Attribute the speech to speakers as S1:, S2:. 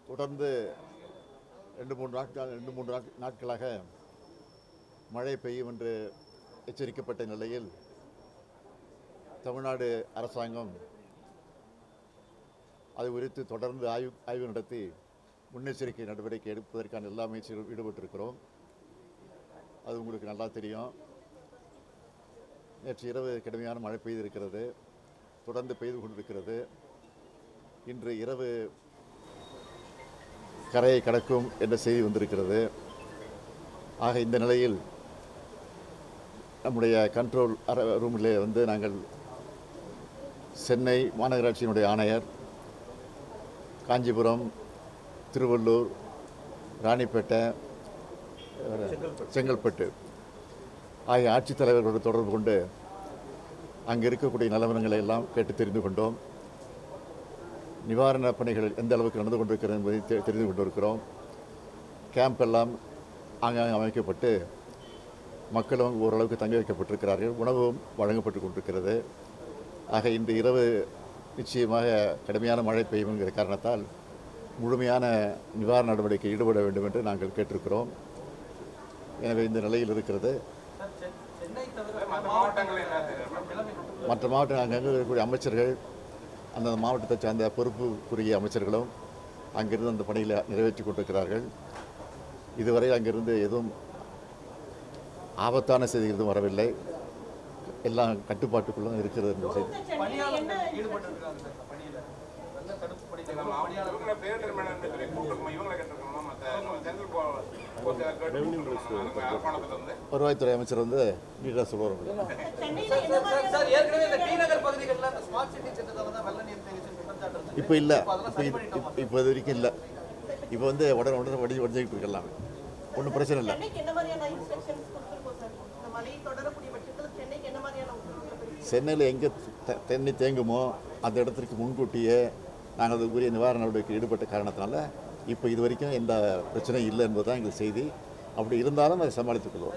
S1: தொடர்ந்து ரெண்டு மூன்று நாட்களாக மழை பெய்யும் என்று எச்சரிக்கப்பட்ட நிலையில் தமிழ்நாடு அரசாங்கம் அது குறித்து தொடர்ந்து ஆய்வு நடத்தி முன்னெச்சரிக்கை நடவடிக்கை எடுப்பதற்கான எல்லா முயற்சிகளும் ஈடுபட்டிருக்கிறோம். அது உங்களுக்கு நல்லா தெரியும். நேற்று இரவு கடுமையான மழை பெய்திருக்கிறது, தொடர்ந்து பெய்து கொண்டிருக்கிறது. இன்று இரவு கரையை கடக்கும் என்ற செய்தி வந்திருக்கிறது. ஆக இந்த நிலையில் நம்முடைய கண்ட்ரோல் ரூமிலே நாங்கள் சென்னை மாநகராட்சியினுடைய ஆணையர், காஞ்சிபுரம், திருவள்ளூர், ராணிப்பேட்டை, செங்கல்பட்டு ஆகிய ஆட்சித்தலைவர்களோடு தொடர்பு கொண்டு அங்கே இருக்கக்கூடிய நிலவரங்களை எல்லாம் கேட்டு தெரிந்து கொண்டோம். நிவாரணப் பணிகள் எந்த அளவுக்கு நடந்து கொண்டிருக்கிறது என்பதை தெரிந்து கொண்டிருக்கிறோம். கேம்ப் எல்லாம் ஆங்காங்கே அமைக்கப்பட்டு மக்களும் ஓரளவுக்கு தங்க வைக்கப்பட்டிருக்கிறார்கள். உணவும் வழங்கப்பட்டு கொண்டிருக்கிறது. ஆக இந்த இரவு நிச்சயமாக கடுமையான மழை பெய்யும் என்கிற காரணத்தால் முழுமையான நிவாரண நடவடிக்கை ஈடுபட வேண்டும் என்று நாங்கள் கேட்டிருக்கிறோம். எனவே இந்த நிலையில் இருக்கிறது. மற்ற மாவட்டங்கள் அங்கங்கே இருக்கக்கூடிய அமைச்சர்கள், அந்தந்த மாவட்டத்தை சார்ந்த பொறுப்புக்குரிய அமைச்சர்களும் அங்கிருந்து அந்த பணிகளை நிறைவேற்றி கொண்டிருக்கிறார்கள். இதுவரை அங்கிருந்து எதுவும் ஆபத்தான செய்தி எதுவும் வரவில்லை. எல்லாம் கட்டுப்பாட்டுக்குள்ள இருக்கிறது என்ற செய்தி. வருவாய்த்துறை அமைச்சர் நீட்டாக சொல்லுவாங்க. இப்போ இல்லை, இப்போ இது வரைக்கும் இல்லை. இப்போ உடனே வடிஞ்சிக்கிட்டு இருக்கலாம், ஒன்றும் பிரச்சனை இல்லை. சென்னையில் எங்கே தண்ணி தேங்குமோ அந்த இடத்திற்கு முன்கூட்டியே நாங்கள் அதுக்குரிய நிவாரண நடவடிக்கை ஈடுபட்ட காரணத்தினால இப்போ இது வரைக்கும் எந்த பிரச்சனையும் இல்லை என்பதுதான் எங்கள் செய்தி. அப்படி இருந்தாலும் அதை சமாளித்துக் கொள்வோம்.